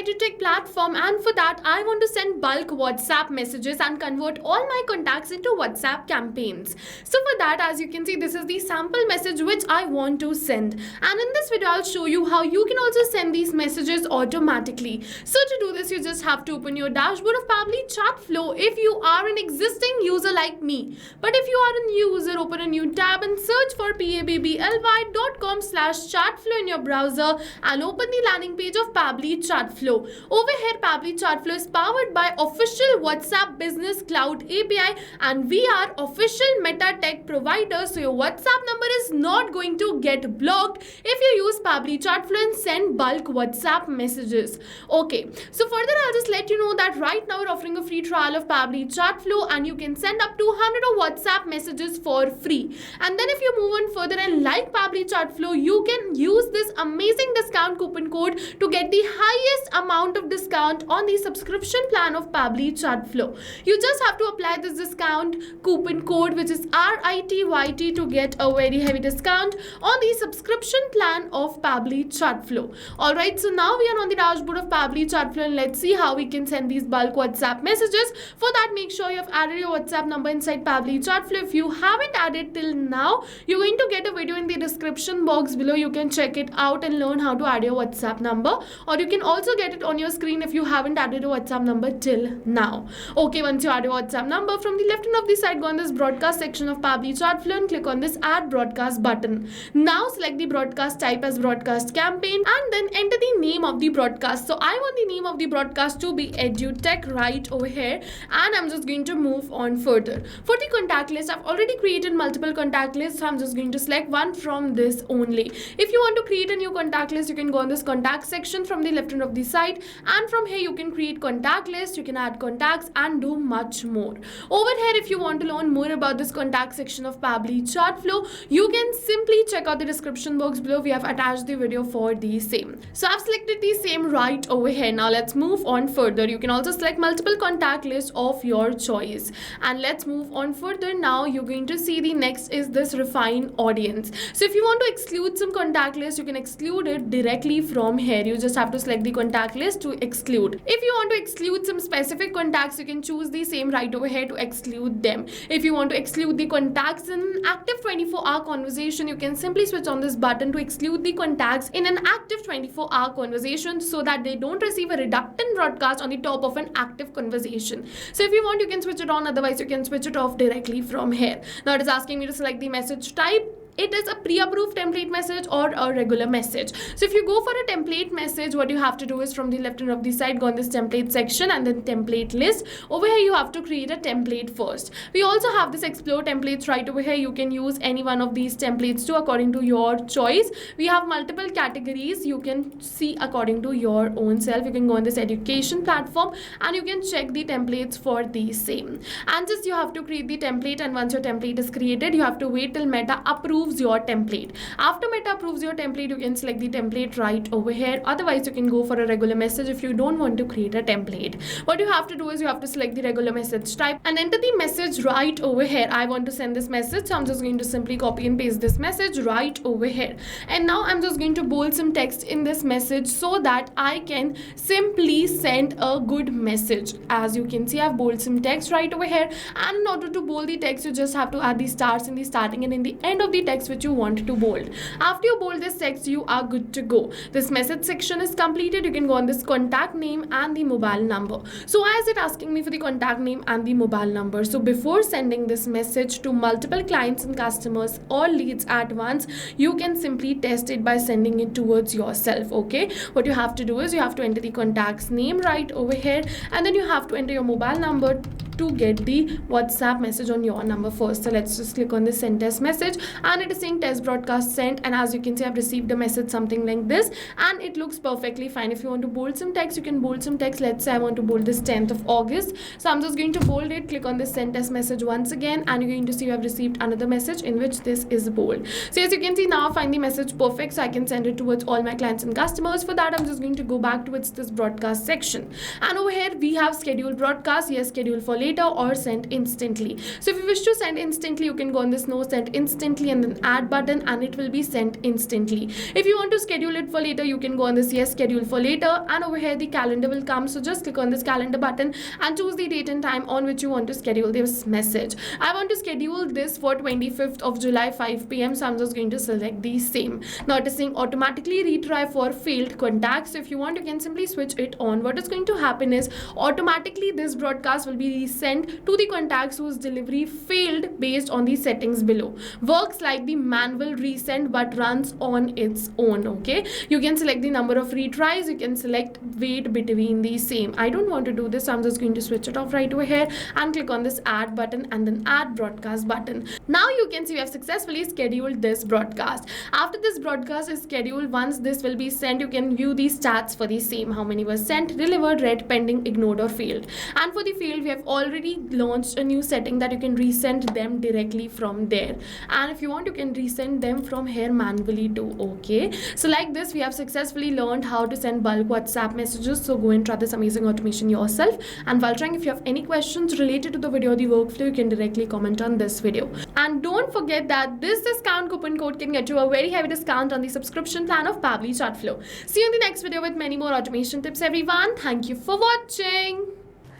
edutech platform, and for that I want to send bulk WhatsApp messages and convert all my contacts into WhatsApp campaigns. So for that, as you can see, this is the sample message which I want to send, and in this video I'll show you how you can also send these messages automatically. So to do this, you just have to open your dashboard of Pabbly Chatflow if you are an existing user like me. But if you are a new user, open a new tab and search for pabbly.com/chatflow in your browser and open the landing page of Pabbly Chatflow. Over here, Pabbly Chatflow is powered by official WhatsApp Business Cloud API, and we are official Meta tech provider, so your WhatsApp number is not going to get blocked if you use Pabbly Chatflow and send bulk WhatsApp messages. Okay, so further I'll just let you know that right now we're offering a free trial of Pabbly Chatflow, and you can send up to 100 WhatsApp messages for free. And then if you move on further and like Pabbly Chatflow, you can use this amazing discount coupon code to get the highest amount of discount on the subscription plan of Pabbly Chatflow. You just have to apply this discount coupon code, which is RITYT, to get a very heavy discount on the subscription plan of Pabbly Chatflow. Alright, so now we are on the dashboard of Pabbly Chatflow, and let's see how we can send these bulk WhatsApp messages. For that, make sure you have added your WhatsApp number inside Pabbly Chatflow. If you haven't added till now, you're going to get a video in the description box below. You can check it out and learn how to add your WhatsApp number, or you can also get it on your screen if you haven't added your WhatsApp number till now. Okay, once you add your WhatsApp number, from the left hand of the side, go on this broadcast section of Pabbly Chatflow and click on this add broadcast button. Now select the broadcast type as broadcast campaign and then enter the name of the broadcast. So I want the name of the broadcast to be edutech right over here, and I'm just going to move on further. For the contact list, I've already created multiple contact lists, so I'm just going to select one from this only. If you want to create a new contact list, you can go on this contact section from the left hand of the side, and from here you can create contact list, you can add contacts and do much more. Over here, if you want to learn more about this contact section of Pabbly Chatflow, you can simply check out the description box below. We have attached the video for the same. So I've selected the same right over here. Now let's move on further. You can also select multiple contact lists of your choice, and let's move on further. Now you're going to see the next is this refine audience. So if you want to exclude some contact list, you can exclude it directly from here. You just have to select the contact list to exclude. If you want to exclude some specific contacts, you can choose the same right over here to exclude them. If you want to exclude the contacts in an active 24-hour conversation, you can simply switch on this button to exclude the contacts in an active 24-hour conversation so that they don't receive a reductant broadcast on the top of an active conversation. So if you want, you can switch it on, otherwise you can switch it off directly from here. Now it is asking me to select the message type. It is a pre-approved template message or a regular message. So if you go for a template message, what you have to do is from the left hand of the side, go on this template section and then template list. Over here, you have to create a template first. We also have this explore templates right over here. You can use any one of these templates too according to your choice. We have multiple categories. You can see according to your own self. You can go on this education platform and you can check the templates for the same. And just you have to create the template, and once your template is created, you have to wait till Meta approves your template. After Meta approves your template, you can select the template right over here. Otherwise, you can go for a regular message if you don't want to create a template. What you have to do is you have to select the regular message type and enter the message right over here. I want to send this message, so I'm just going to simply copy and paste this message right over here. And now I'm just going to bold some text in this message so that I can simply send a good message. As you can see, I've bolded some text right over here, and in order to bold the text, you just have to add the stars in the starting and in the end of the text which you want to bold. After you bold this text, you are good to go. This message section is completed. You can go on this contact name and the mobile number. So why is it asking me for the contact name and the mobile number? So before sending this message to multiple clients and customers or leads at once, you can simply test it by sending it towards yourself. Okay, what you have to do is you have to enter the contact's name right over here, and then you have to enter your mobile number to get the WhatsApp message on your number first. So let's just click on the send test message, and it is saying test broadcast sent, and as you can see, I've received a message something like this, and it looks perfectly fine. If you want to bold some text, you can bold some text. Let's say I want to bold this 10th of August, so I'm just going to bold it. Click on this send test message once again, and you're going to see you have received another message in which this is bold. So as you can see, now I find the message perfect, so I can send it towards all my clients and customers. For that, I'm just going to go back towards this broadcast section, and over here we have schedule broadcast. Yes, schedule for later. later or send instantly. So if you wish to send instantly, you can go on this no send instantly and then add button, and it will be sent instantly. If you want to schedule it for later, you can go on this yes schedule for later, and over here the calendar will come. So just click on this calendar button and choose the date and time on which you want to schedule this message. I want to schedule this for 25th of July 5 p.m. so I'm just going to select the same. Noticing automatically retry for failed contacts. So if you want, you can simply switch it on. What is going to happen is automatically this broadcast will be resent to the contacts whose delivery failed based on the settings below. Works like the manual resend but runs on its own. Okay, you can select the number of retries, you can select wait between the same. I don't want to do this, so I'm just going to switch it off right over here and click on this add button and then add broadcast button. Now you can see we have successfully scheduled this broadcast. After this broadcast is scheduled, once this will be sent, you can view the stats for the same. How many were sent, delivered, read, pending, ignored or failed. And for the failed, we have already launched a new setting that you can resend them directly from there. And if you want, you can resend them from here manually too. Okay, so like this we have successfully learned how to send bulk WhatsApp messages. So go and try this amazing automation yourself. And while trying, if you have any questions related to the video or the workflow, you can directly comment on this video. And don't forget that this discount coupon code can get you a very heavy discount on the subscription plan of Pabbly Chatflow. See you in the next video with many more automation tips, everyone. Thank you for watching.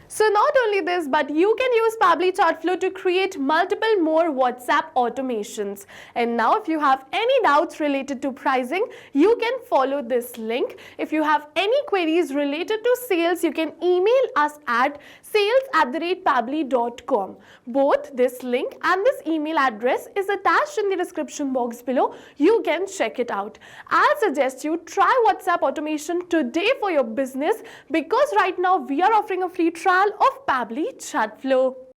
So not only this, but you can use Pabbly Chatflow to create multiple more WhatsApp automations. And now if you have any doubts related to pricing, you can follow this link. If you have any queries related to sales, you can email us at sales@pabbly.com. Both this link and this email address is attached in the description box below. You can check it out. I suggest you try WhatsApp automation today for your business, because right now we are offering a free trial of Pabbly Chatflow.